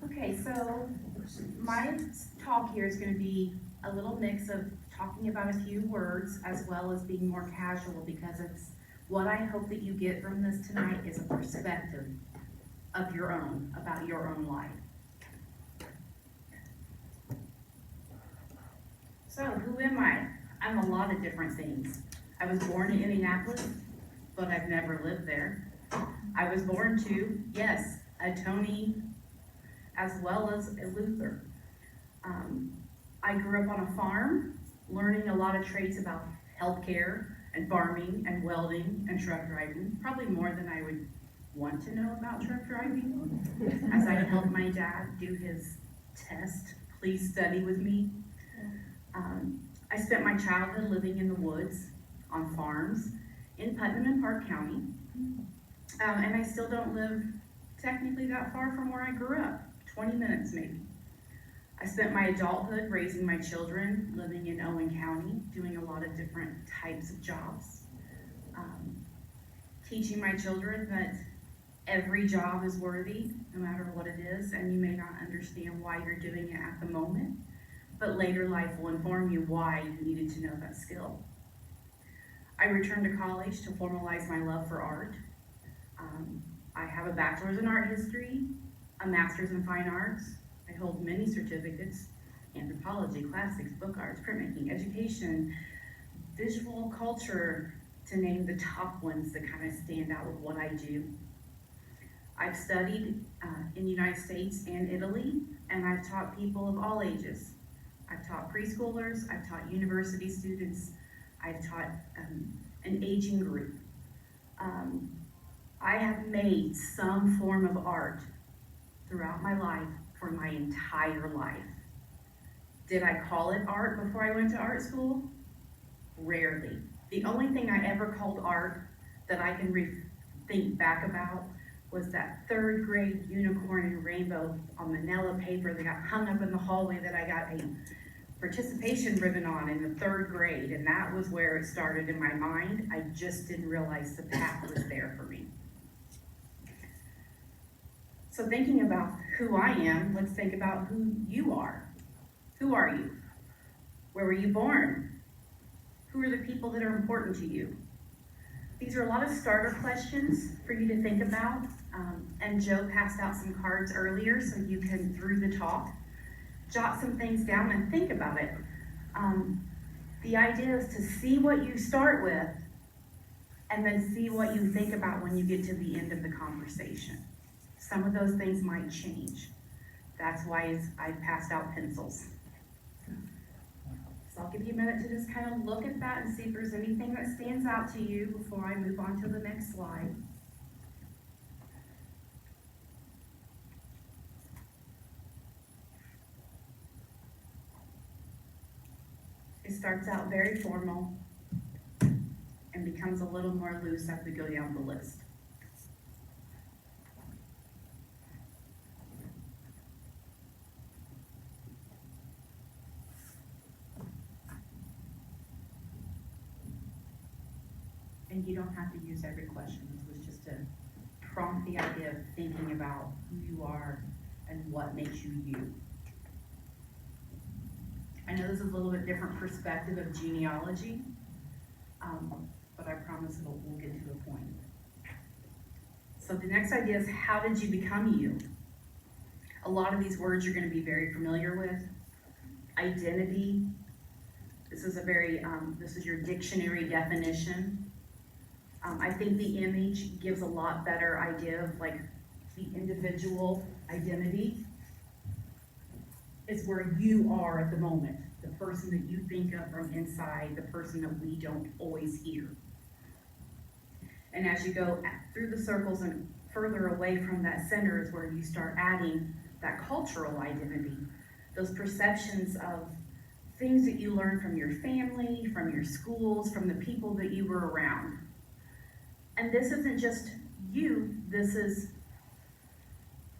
Okay, so my talk here is going to be a little mix of talking about a few words as well as being more casual, because it's what I hope that you get from this tonight is a perspective of your own, about your own life. So who am I? I'm a lot of different things. I was born in Indianapolis, but I've never lived there. I was born to, yes, a Toni as well as a Luther. I grew up on a farm, learning a lot of traits about healthcare and farming and welding and truck driving, probably more than I would want to know about truck driving. As I helped my dad do his test, please study with me. I spent my childhood living in the woods, on farms, in Putnam and Park County. And I still don't live technically that far from where I grew up, 20 minutes maybe. I spent my adulthood raising my children, living in Owen County, doing a lot of different types of jobs. Teaching my children that every job is worthy, no matter what it is, and you may not understand why you're doing it at the moment, but later life will inform you why you needed to know that skill. I returned to college to formalize my love for art. I have a bachelor's in art history, a master's in fine arts. I hold many certificates: anthropology, classics, book arts, printmaking, education, visual culture, to name the top ones that kind of stand out with what I do. I've studied in the United States and Italy, and I've taught people of all ages. I've taught preschoolers, I've taught university students, I've taught an aging group. I have made some form of art throughout my life for my entire life. Did I call it art before I went to art school? Rarely. The only thing I ever called art that I can think back about was that third grade unicorn and rainbow on manila paper that got hung up in the hallway that I got a participation ribbon on in the third grade, and that was where it started in my mind. I just didn't realize the path was there for me. So thinking about who I am, let's think about who you are. Who are you? Where were you born? Who are the people that are important to you? These are a lot of starter questions for you to think about. And Joe passed out some cards earlier so you can, through the talk, jot some things down and think about it. The idea is to see what you start with and then see what you think about when you get to the end of the conversation. Some of those things might change. That's why I passed out pencils. So I'll give you a minute to just kind of look at that and see if there's anything that stands out to you before I move on to the next slide. It starts out very formal and becomes a little more loose as we go down the list. And you don't have to use every question. This was just to prompt the idea of thinking about who you are and what makes you you. I know this is a little bit different perspective of genealogy, but I promise we'll get to the point. So the next idea is, how did you become you? A lot of these words you're going to be very familiar with. Identity. This is this is your dictionary definition. I think the image gives a lot better idea of like the individual identity. It's where you are at the moment, the person that you think of from inside, the person that we don't always hear. And as you go through the circles and further away from that center is where you start adding that cultural identity, those perceptions of things that you learn from your family, from your schools, from the people that you were around. And this isn't just you, this is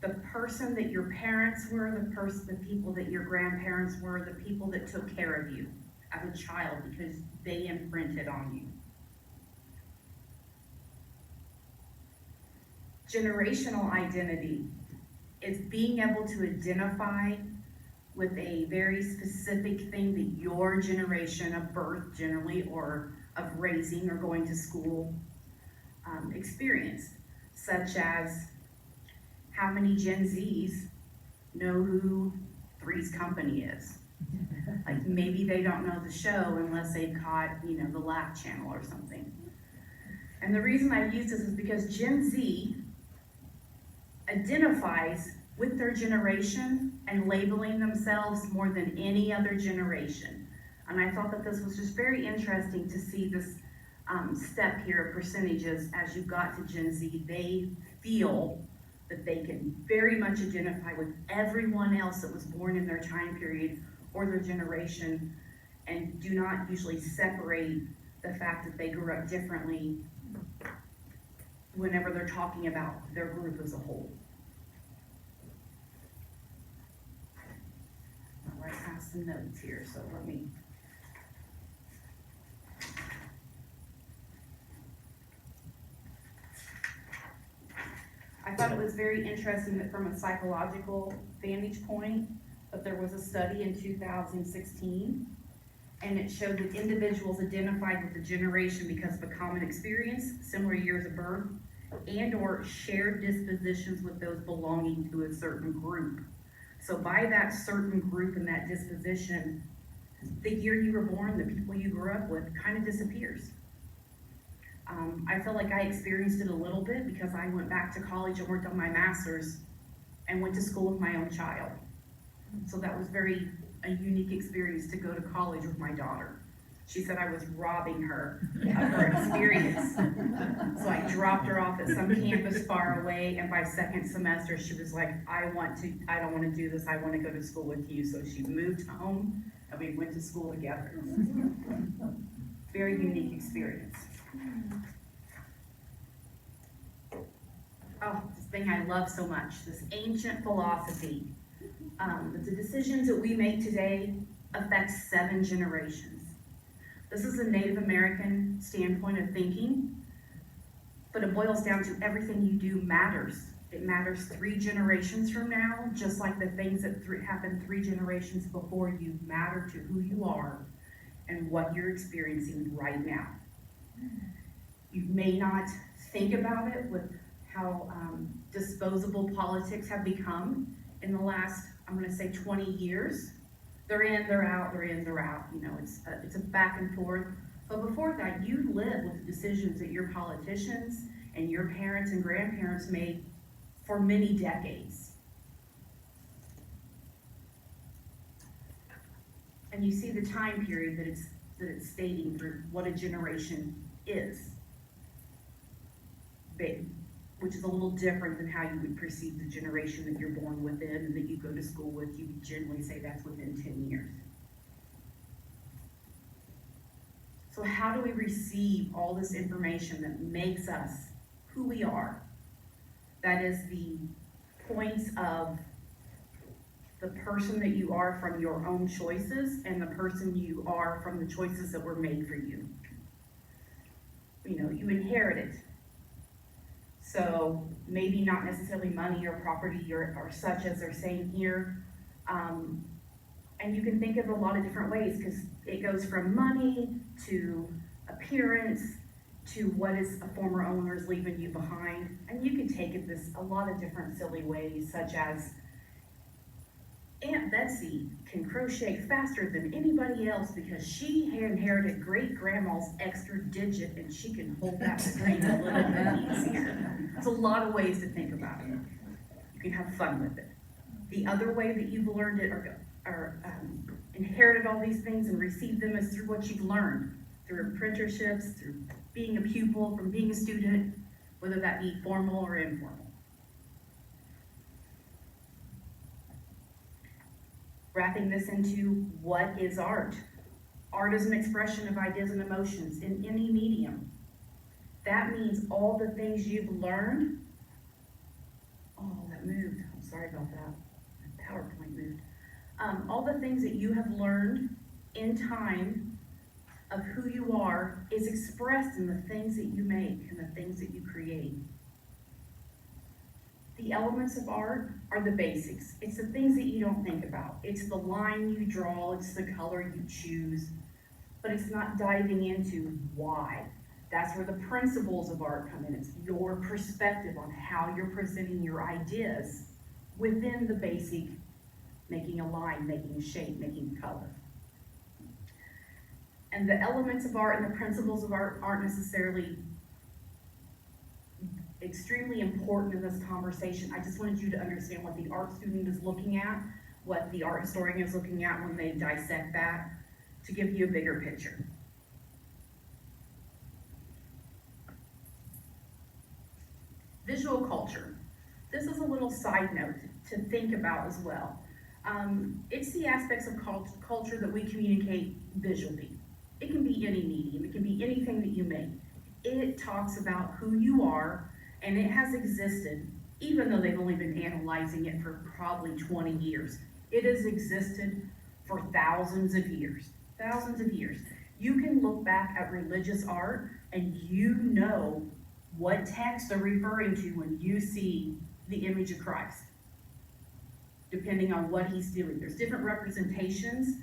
the person that your parents were, the people that your grandparents were, the people that took care of you as a child because they imprinted on you. Generational identity It's being able to identify with a very specific thing that your generation of birth generally, or of raising or going to school, experienced, such as how many Gen Zs know who Three's Company is. Like, maybe they don't know the show unless they've caught, the Laugh Channel or something. And the reason I use this is because Gen Z identifies with their generation and labeling themselves more than any other generation. And I thought that this was just very interesting to see this step here of percentages. As you got to Gen Z, they feel that they can very much identify with everyone else that was born in their time period or their generation, and do not usually separate the fact that they grew up differently whenever they're talking about their group as a whole. All right, I have some notes here, so let me. I thought it was very interesting that from a psychological vantage point, that there was a study in 2016, and it showed that individuals identified with the generation because of a common experience, similar years of birth, and or shared dispositions with those belonging to a certain group. So by that certain group and that disposition, the year you were born, the people you grew up with, kind of disappears. I feel like I experienced it a little bit because I went back to college and worked on my master's and went to school with my own child. So that was a unique experience to go to college with my daughter. She said I was robbing her of her experience. So I dropped her off at some campus far away, and by second semester she was like, I don't want to do this, I want to go to school with you. So she moved home and we went to school together. Very unique experience. Oh, this thing I love so much, this ancient philosophy. That the decisions that we make today affect 7 generations. This is a Native American standpoint of thinking, but it boils down to everything you do matters. It matters 3 generations from now, just like the things that happened 3 generations before you matter to who you are and what you're experiencing right now. You may not think about it with how disposable politics have become in the last, I'm going to say 20 years. They're in, they're out, they're in, they're out. It's a back and forth. But before that, you live with the decisions that your politicians and your parents and grandparents made for many decades. And you see the time period that it's stating for what a generation is, which is a little different than how you would perceive the generation that you're born within and that you go to school with. You would generally say that's within 10 years. So how do we receive all this information that makes us who we are? That is the points of the person that you are from your own choices and the person you are from the choices that were made for you. You inherit it. So maybe not necessarily money or property or such as they're saying here. And you can think of a lot of different ways, because it goes from money to appearance to what is a former owner's leaving you behind. And you can take it a lot of different silly ways, such as Aunt Betsy can crochet faster than anybody else because she inherited great-grandma's extra digit and she can hold that string a little bit easier. There's a lot of ways to think about it. You can have fun with it. The other way that you've learned it or inherited all these things and received them is through what you've learned, through apprenticeships, through being a pupil, from being a student, whether that be formal or informal. Wrapping this into what is art? Art is an expression of ideas and emotions in any medium. That means all the things you've learned. Oh, that moved. I'm sorry about that. My PowerPoint moved. All the things that you have learned in time of who you are is expressed in the things that you make and the things that you create. The elements of art are the basics. It's the things that you don't think about. It's the line you draw, it's the color you choose, but it's not diving into why. That's where the principles of art come in. It's your perspective on how you're presenting your ideas within the basic, making a line, making a shape, making a color. And the elements of art and the principles of art aren't necessarily extremely important in this conversation. I just wanted you to understand what the art student is looking at, what the art historian is looking at when they dissect that, to give you a bigger picture. Visual culture. This is a little side note to think about as well. It's the aspects of culture that we communicate visually. It can be any medium, it can be anything that you make. It talks about who you are, and it has existed, even though they've only been analyzing it for probably 20 years. It has existed for thousands of years. Thousands of years. You can look back at religious art and you know what text they're referring to when you see the image of Christ, depending on what he's doing. There's different representations.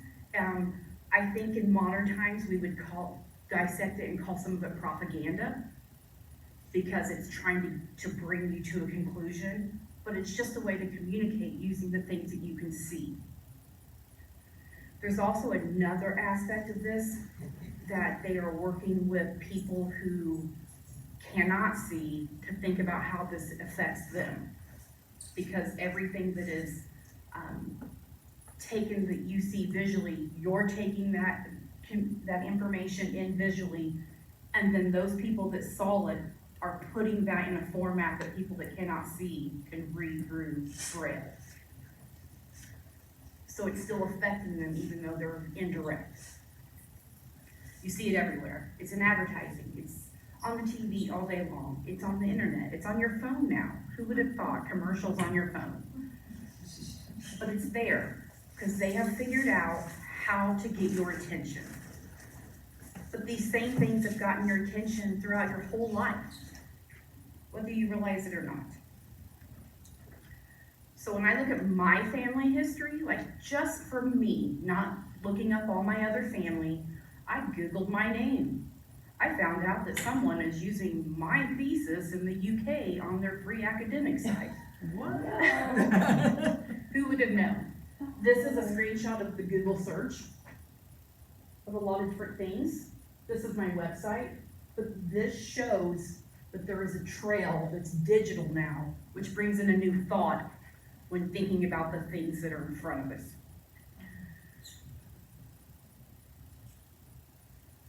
I think in modern times we would dissect it and call some of it propaganda, because it's trying to bring you to a conclusion, but it's just a way to communicate using the things that you can see. There's also another aspect of this, that they are working with people who cannot see to think about how this affects them. Because everything that is taken that you see visually, you're taking that information in visually, and then those people that saw it are putting that in a format that people that cannot see can read through Braille. So it's still affecting them even though they're indirect. You see it everywhere. It's in advertising. It's on the TV all day long. It's on the internet. It's on your phone now. Who would have thought commercials on your phone? But it's there because they have figured out how to get your attention. But these same things have gotten your attention throughout your whole life, whether you realize it or not. So when I look at my family history, like just for me, not looking up all my other family, I Googled my name. I found out that someone is using my thesis in the UK on their free academic site. What? Who would have known? This is a screenshot of the Google search of a lot of different things. This is my website, but this shows that there is a trail that's digital now, which brings in a new thought when thinking about the things that are in front of us.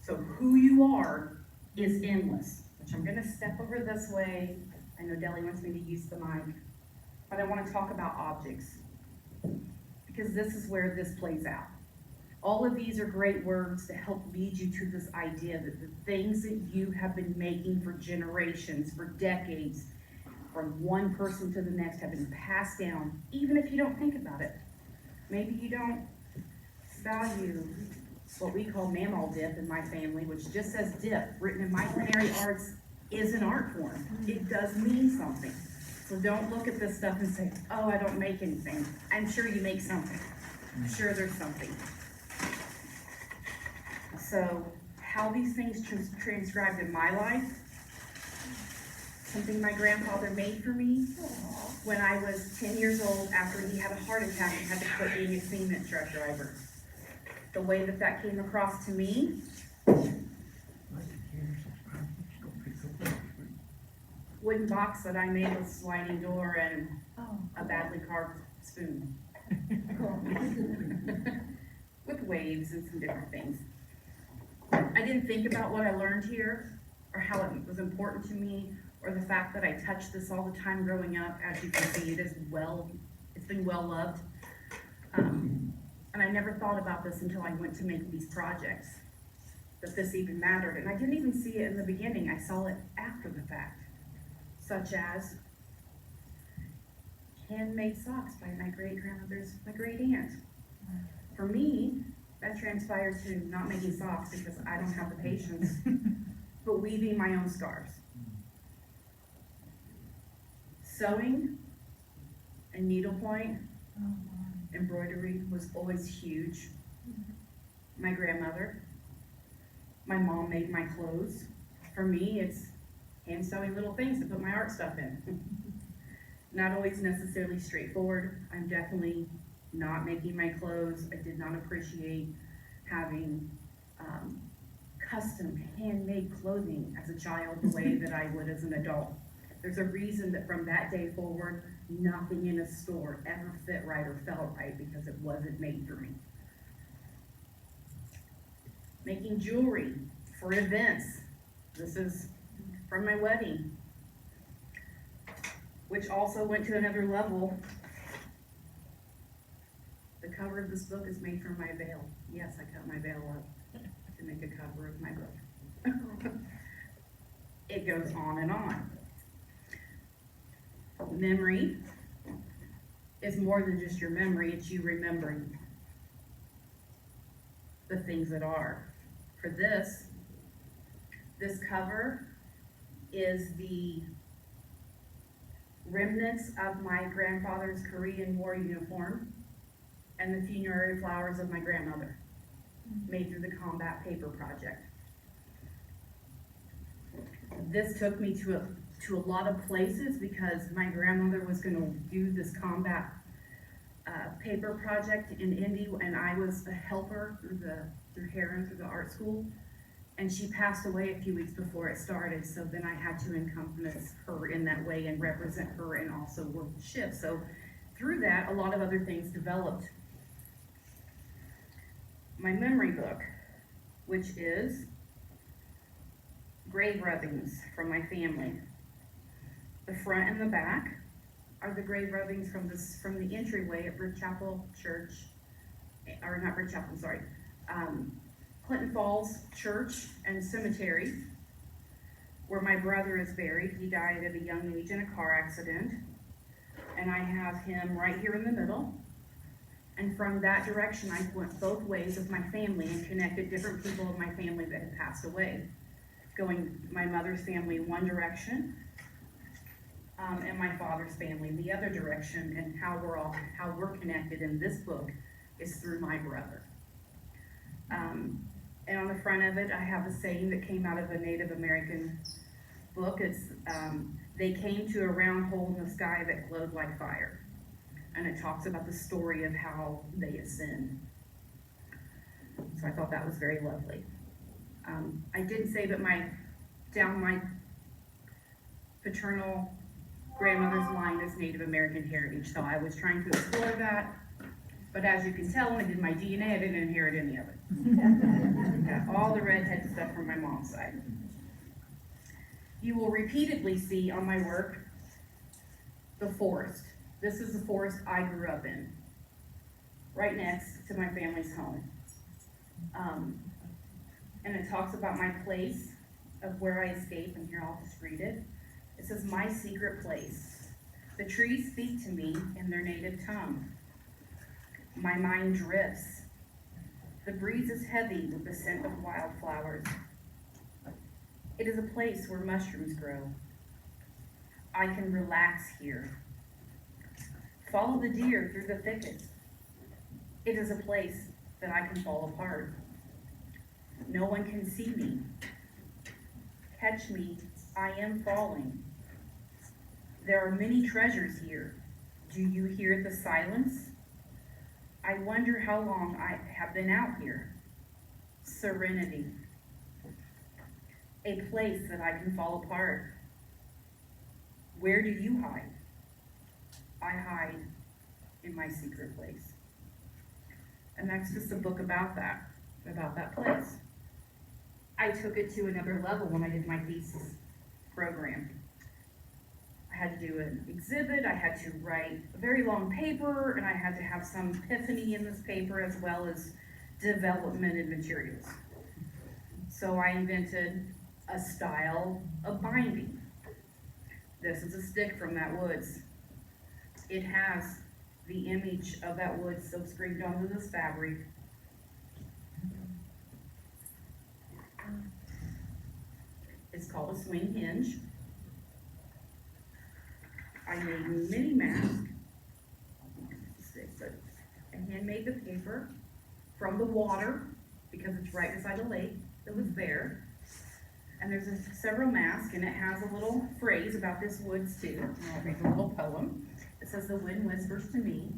So who you are is endless, which I'm gonna step over this way. I know Deli wants me to use the mic, but I wanna talk about objects, because this is where this plays out. All of these are great words to help lead you to this idea that the things that you have been making for generations, for decades, from one person to the next, have been passed down, even if you don't think about it. Maybe you don't value what we call mammal dip in my family, which just says dip, written in my culinary arts, is an art form. It does mean something. So don't look at this stuff and say, oh, I don't make anything. I'm sure you make something. I'm sure there's something. So how these things transcribed in my life, something my grandfather made for me when I was 10 years old after he had a heart attack and had to quit being a cement truck driver. The way that that came across to me, wooden box that I made with a sliding door and a badly carved spoon. With waves and some different things. I didn't think about what I learned here or how it was important to me, or the fact that I touched this all the time growing up. As you can see, it's been well loved. And I never thought about this until I went to make these projects, that this even mattered. And I didn't even see it in the beginning. I saw it after the fact, such as handmade socks by my great aunt. For me, that transpired to not making socks because I don't have the patience, but weaving my own scarves. Sewing and needlepoint, embroidery was always huge. My grandmother, my mom made my clothes. For me, it's hand sewing little things to put my art stuff in. Not always necessarily straightforward. I'm definitely not making my clothes. I did not appreciate having custom handmade clothing as a child the way that I would as an adult. There's a reason that from that day forward, nothing in a store ever fit right or felt right because it wasn't made for me. Making jewelry for events. This is from my wedding, which also went to another level. The cover of this book is made from my veil. Yes, I cut my veil up to make a cover of my book. It goes on and on. Memory is more than just your memory, it's you remembering the things that are. For this cover is the remnants of my grandfather's Korean War uniform and the funerary flowers of my grandmother, made through the Combat Paper Project. This took me to a lot of places because my grandmother was going to do this combat paper project in Indy, and I was a helper through Heron, through the art school, and she passed away a few weeks before it started, so then I had to encompass her in that way and represent her and also work the shift. So through that, a lot of other things developed. My memory book, which is grave rubbings from my family. The front and the back are the grave rubbings from the entryway at Brick Chapel Church, or not Brick Chapel, sorry, Clinton Falls Church and Cemetery, where my brother is buried. He died at a young age in a car accident, and I have him right here in the middle. And from that direction, I went both ways of my family and connected different people of my family that had passed away. Going my mother's family one direction, and my father's family the other direction, and how we're connected in this book is through my brother. And on the front of it, I have a saying that came out of a Native American book. It's, they came to a round hole in the sky that glowed like fire. And it talks about the story of how they ascend. So I thought that was very lovely. I did say that down my paternal grandmother's line is Native American heritage, so I was trying to explore that. But as you can tell, when I did my DNA, I didn't inherit any of it. Got all the redhead stuff from my mom's side. You will repeatedly see on my work the forest. This is the forest I grew up in, right next to my family's home. And it talks about my place of where I escaped, and here I'll just read it. It says, "My secret place. The trees speak to me in their native tongue. My mind drifts. The breeze is heavy with the scent of wildflowers. It is a place where mushrooms grow. I can relax here. Follow the deer through the thickets. It is a place that I can fall apart. No one can see me. Catch me, I am falling. There are many treasures here. Do you hear the silence? I wonder how long I have been out here. Serenity. A place that I can fall apart. Where do you hide? I hide in my secret place." And that's just a book about that place. I took it to another level when I did my thesis program. I had to do an exhibit, I had to write a very long paper, and I had to have some epiphany in this paper as well as development and materials. So I invented a style of binding. This is a stick from that woods. It has the image of that wood silk screened onto this fabric. It's called a swing hinge. I made mini masks paper from the water, because it's right beside the lake that was there. And there's several masks, and it has a little phrase about this woods too. And I'll read a little poem. It says, "The wind whispers to me,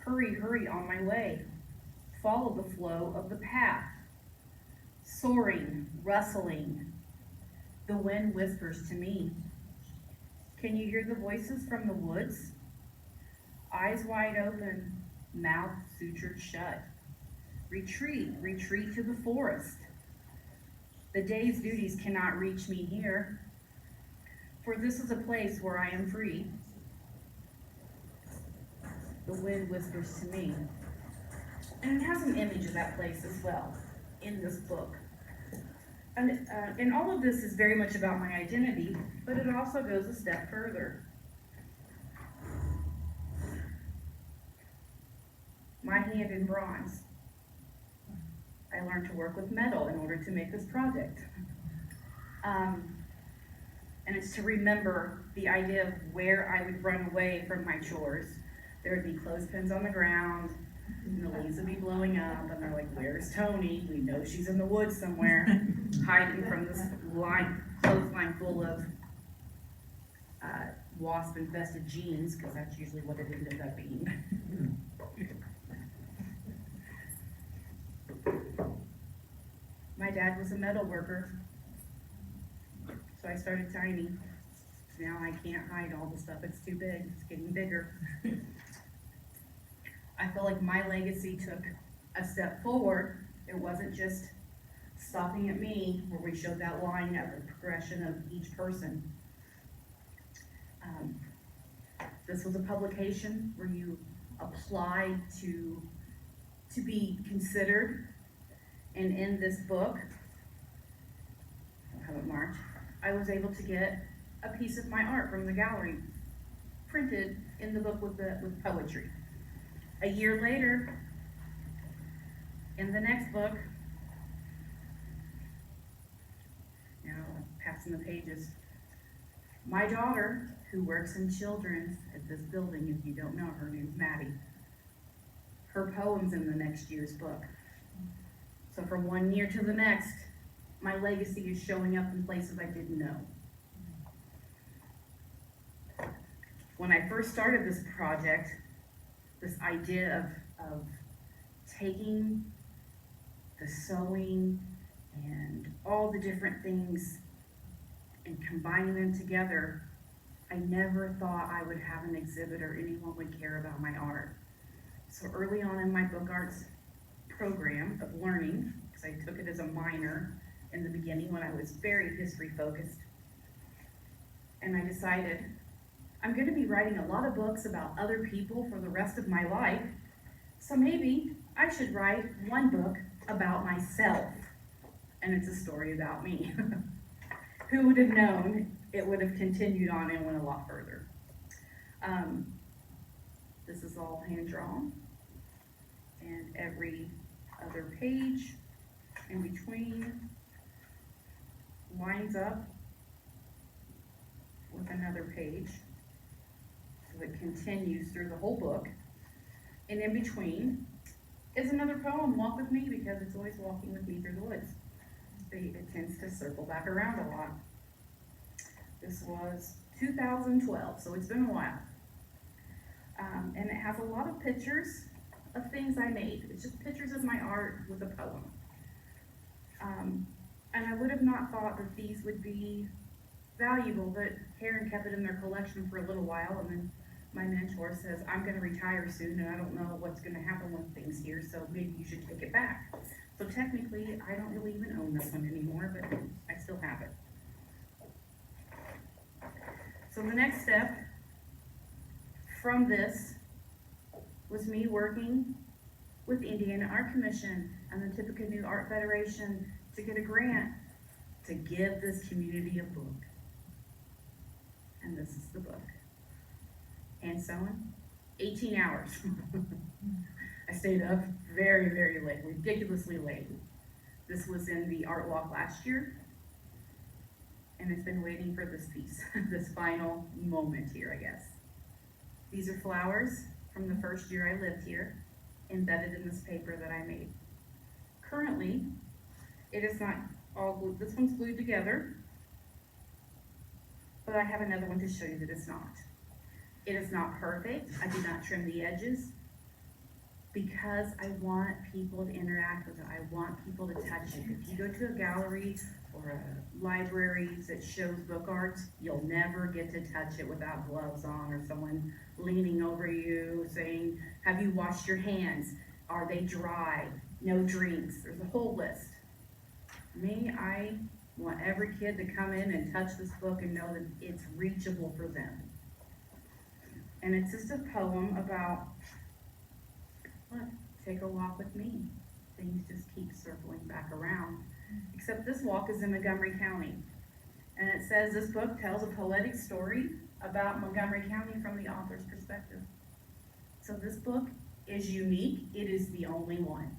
hurry, hurry on my way. Follow the flow of the path. Soaring, rustling, the wind whispers to me. Can you hear the voices from the woods? Eyes wide open, mouth sutured shut. Retreat, retreat to the forest. The day's duties cannot reach me here, for this is a place where I am free." The wind whispers to me. And it has an image of that place as well in this book. And all of this is very much about my identity, but it also goes a step further. My hand in bronze. I learned to work with metal in order to make this project. And it's to remember the idea of where I would run away from my chores. There would be clothespins on the ground, and the leaves would be blowing up, and they're like, "Where's Toni? We know she's in the woods somewhere," hiding from this clothesline full of wasp-infested jeans, because that's usually what it ended up being. My dad was a metal worker, so I started tiny. Now I can't hide all the stuff, it's too big, it's getting bigger. I feel like my legacy took a step forward. It wasn't just stopping at me, where we showed that line of the progression of each person. This was a publication where you applied to be considered. And in this book, I don't have it marked, I was able to get a piece of my art from the gallery printed in the book with poetry. A year later, in the next book, now passing the pages, my daughter, who works in children's at this building, if you don't know, her name's Maddie. Her poem's in the next year's book. So from one year to the next, my legacy is showing up in places I didn't know. When I first started this project, this idea of taking the sewing and all the different things and combining them together, I never thought I would have an exhibit or anyone would care about my art. So early on in my book arts program of learning, because I took it as a minor in the beginning when I was very history focused, and I decided I'm going to be writing a lot of books about other people for the rest of my life, so maybe I should write one book about myself, and it's a story about me. Who would have known it would have continued on and went a lot further. This is all hand drawn, and every other page in between lines up with another page, so it continues through the whole book. And in between is another poem, Walk With Me, because it's always walking with me through the woods. It tends to circle back around a lot. This was 2012, so it's been a while. And it has a lot of pictures of things I made. It's just pictures of my art with a poem. And I would have not thought that these would be valuable, but Karen kept it in their collection for a little while, and then my mentor says, I'm going to retire soon, and I don't know what's going to happen with things here, so maybe you should take it back. So technically, I don't really even own this one anymore, but I still have it. So the next step from this was me working with the Indiana Art Commission and the Tippecanoe Art Federation to get a grant to give this community a book. And this is the book. Hand sewing, 18 hours. I stayed up very, very late, ridiculously late. This was in the art walk last year, and it's been waiting for this piece, this final moment here, I guess. These are flowers from the first year I lived here, embedded in this paper that I made. Currently, it is not all glued, this one's glued together, but I have another one to show you that it's not. It is not perfect. I did not trim the edges because I want people to interact with it. I want people to touch it. If you go to a gallery or a library that shows book art, you'll never get to touch it without gloves on or someone leaning over you saying, have you washed your hands? Are they dry? No drinks. There's a whole list. Me, I want every kid to come in and touch this book and know that it's reachable for them. And it's just a poem about, what? Take a walk with me. Things just keep circling back around. Except this walk is in Montgomery County. And it says this book tells a poetic story about Montgomery County from the author's perspective. So this book is unique. It is the only one.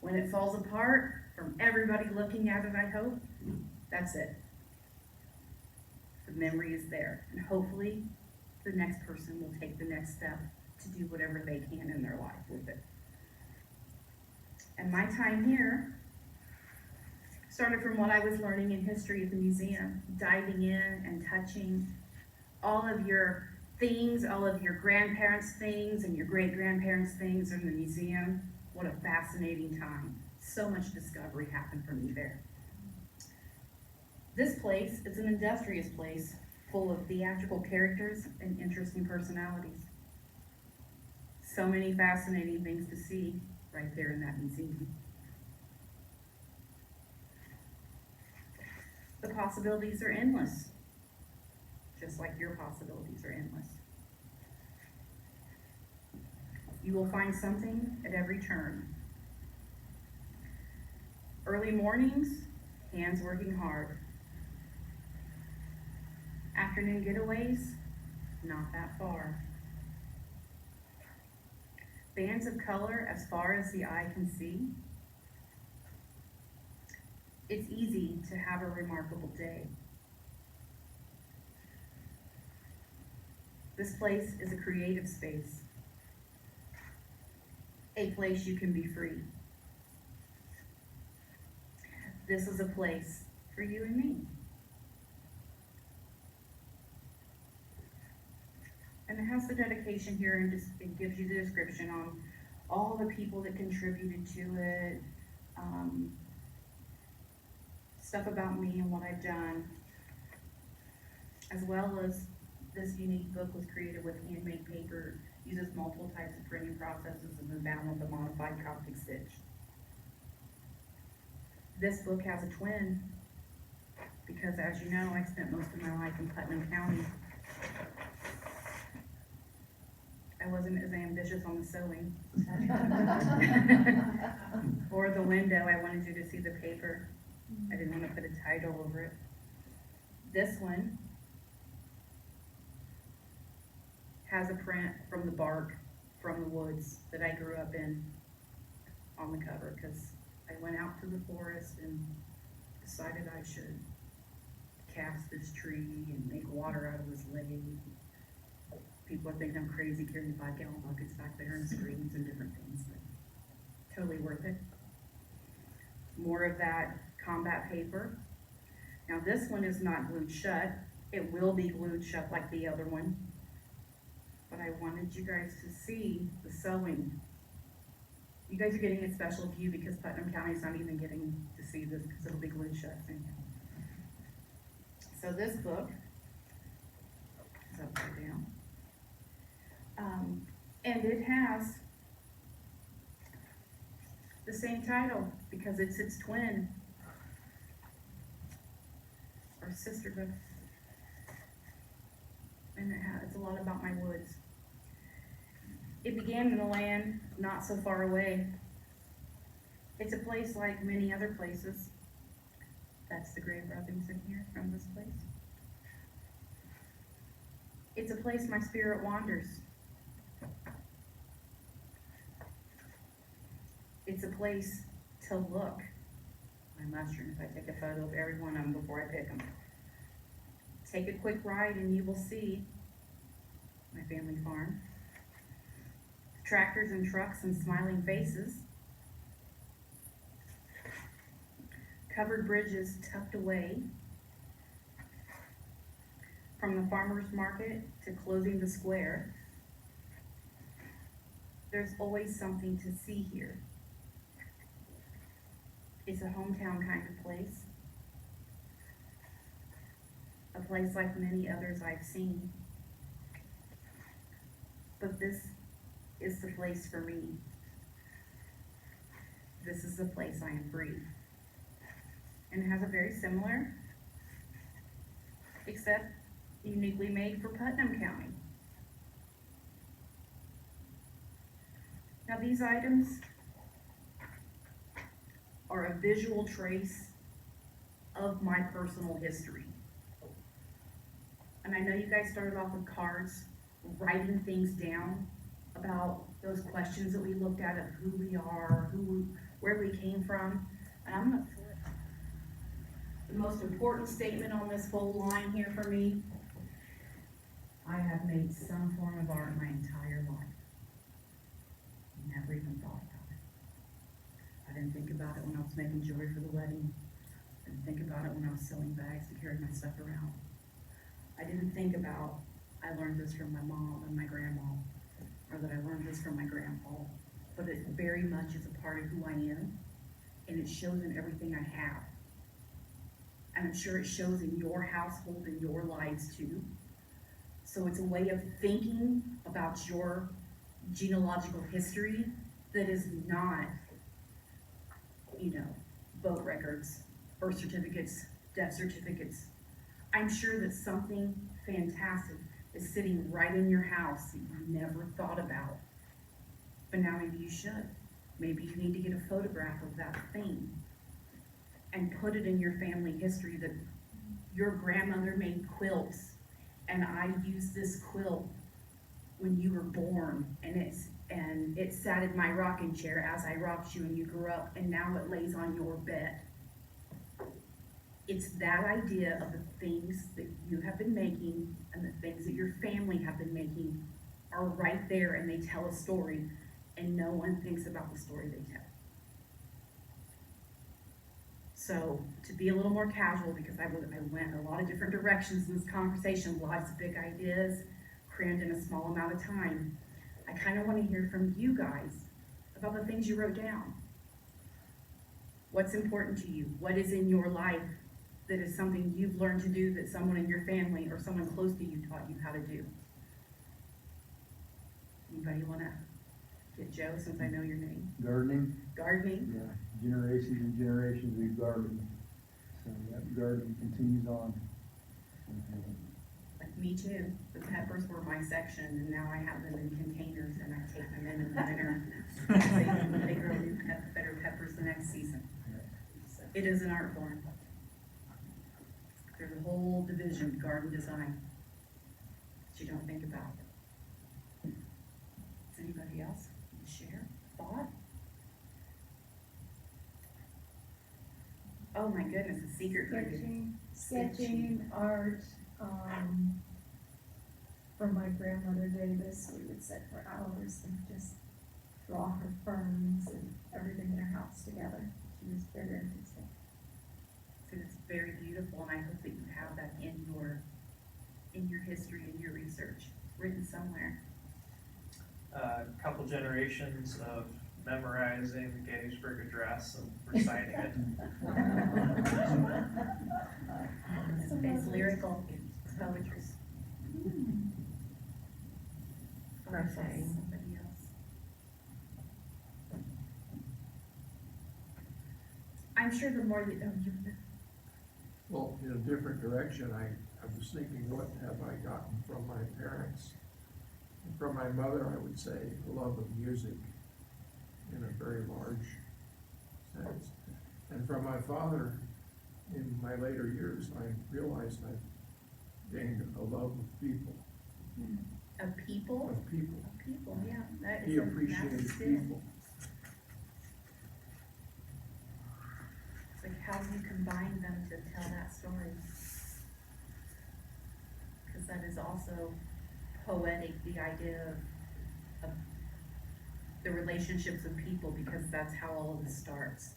When it falls apart, from everybody looking at it, I hope, that's it. The memory is there. And hopefully the next person will take the next step to do whatever they can in their life with it. And my time here started from what I was learning in history at the museum, diving in and touching all of your things, all of your grandparents' things and your great-grandparents' things in the museum. What a fascinating time. So much discovery happened for me there. This place is an industrious place full of theatrical characters and interesting personalities. So many fascinating things to see right there in that museum. The possibilities are endless, just like your possibilities are endless. You will find something at every turn. Early mornings, hands working hard. Afternoon getaways, not that far. Bands of color as far as the eye can see. It's easy to have a remarkable day. This place is a creative space, a place you can be free. This is a place for you and me. And it has the dedication here, and just it gives you the description on all the people that contributed to it, stuff about me and what I've done, as well as this unique book was created with handmade paper, uses multiple types of printing processes, and then bound with a modified Coptic stitch. This book has a twin because, as you know, I spent most of my life in Putnam County. I wasn't as ambitious on the sewing or the window. I wanted you to see the paper. I didn't want to put a title over it. This one has a print from the bark from the woods that I grew up in on the cover, because I went out to the forest and decided I should cast this tree and make water out of this lake. People are thinking I'm crazy carrying 5-gallon buckets back there and screens and different things, but totally worth it. More of that combat paper. Now this one is not glued shut. It will be glued shut like the other one. But I wanted you guys to see the sewing. You guys are getting a special view because Putnam County is not even getting to see this because it'll be glued shut soon. So this book is upside down. And it has the same title because it's its twin or sister book. And it's a lot about my woods. It began in a land not so far away. It's a place like many other places. That's the grave rubbings in here from this place. It's a place my spirit wanders. It's a place to look. My mushrooms, I take a photo of every one of them before I pick them. Take a quick ride and you will see my family farm. tractors and trucks and smiling faces, covered bridges tucked away, from the farmer's market to closing the square. There's always something to see here. It's a hometown kind of place, a place like many others I've seen. But this is the place for me. This is the place I am free. And it has a very similar, except uniquely made for Putnam County. Now these items are a visual trace of my personal history. And I know you guys started off with cards, writing things down about those questions that we looked at of who we are, where we came from. And I'm gonna flip. The most important statement on this whole line here for me: I have made some form of art my entire life. Never even thought about it. I didn't think about it when I was making jewelry for the wedding. I didn't think about it when I was sewing bags to carry my stuff around. I didn't think about, I learned this from my mom and my grandma, or that I learned this from my grandpa. But it very much is a part of who I am, and it shows in everything I have. And I'm sure it shows in your household and your lives too. So it's a way of thinking about your genealogical history that is not, boat records, birth certificates, death certificates. I'm sure that something fantastic is sitting right in your house that you never thought about. But now maybe you should. Maybe you need to get a photograph of that thing and put it in your family history, that your grandmother made quilts, and I used this quilt when you were born, and it sat in my rocking chair as I rocked you and you grew up, and now it lays on your bed. It's that idea of the things that you have been making and the things that your family have been making are right there, and they tell a story, and no one thinks about the story they tell. So to be a little more casual, because I went a lot of different directions in this conversation, lots of big ideas crammed in a small amount of time, I kind of want to hear from you guys about the things you wrote down. What's important to you? What is in your life that is something you've learned to do that someone in your family or someone close to you taught you how to do? Anybody want to get Joe, since I know your name? Gardening. Gardening? Yeah, generations and generations we've gardened. So that gardening continues on. Like me too. The peppers were my section, and now I have them in containers, and I take them in the winter. They grow new better peppers the next season. So it is an art form. There's a whole division, garden design, that you don't think about. Does anybody else share thought? Oh my goodness, a secret. Sketching, art, for my grandmother Davis, we would sit for hours and just draw her ferns and everything in her house together. She was very artistic. So it's very beautiful, and I hope that you have that in your history and your research, written somewhere. Couple generations of memorizing the Gettysburg Address and reciting it. It's lyrical, it's poetry. Crocheting. Somebody else. I'm sure the more that, Well, in a different direction, I was thinking, what have I gotten from my parents? And from my mother, I would say a love of music in a very large sense. And from my father, in my later years, I realized I gained a love of people. of people? Of people. Of people, yeah. That is He appreciated that's it. people. It's like, how do you combine them to tell that story? Because that is also poetic, the idea of the relationships with people, because that's how all of this starts.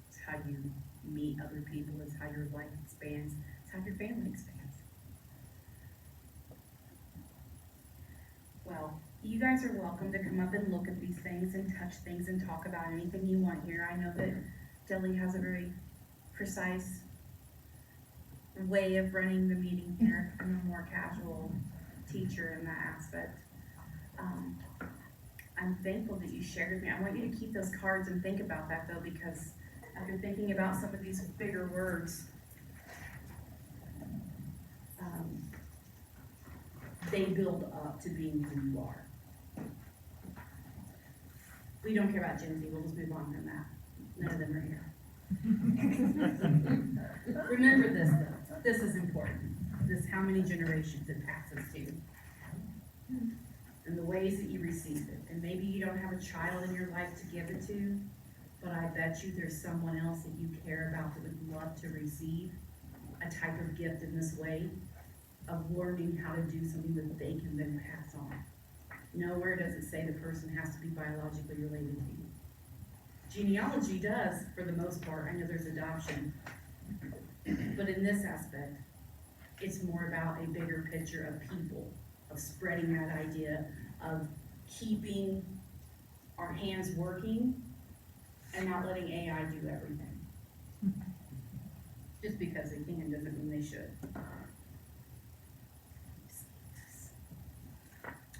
It's how you meet other people, it's how your life expands, it's how your family expands. Well, you guys are welcome to come up and look at these things and touch things and talk about anything you want here. I know that Deli has a very precise way of running the meeting here. I'm a more casual teacher in that aspect. I'm thankful that you shared with me. I want you to keep those cards and think about that though, because after thinking about some of these bigger words, they build up to being who you are. We don't care about Gen Z, we'll just move on from that. None of them are here. Remember this though, this is important. This, how many generations it passes to. And the ways that you receive it. And maybe you don't have a child in your life to give it to, but I bet you there's someone else that you care about that would love to receive a type of gift in this way of learning how to do something that they can then pass on. Nowhere does it say the person has to be biologically related to you. Genealogy does, for the most part. I know there's adoption. But in this aspect, it's more about a bigger picture of people, of spreading that idea, of keeping our hands working and not letting AI do everything. Just because they can doesn't mean they should.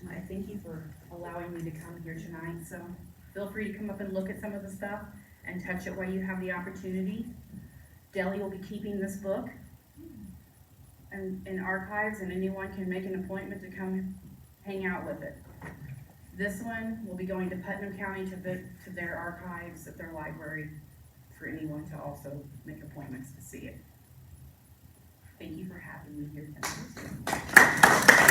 I thank you for allowing me to come here tonight, so feel free to come up and look at some of the stuff and touch it while you have the opportunity. Deli will be keeping this book and in archives, and anyone can make an appointment to come hang out with it. This one will be going to Putnam County to their archives at their library for anyone to also make appointments to see it. Thank you for having me here tonight.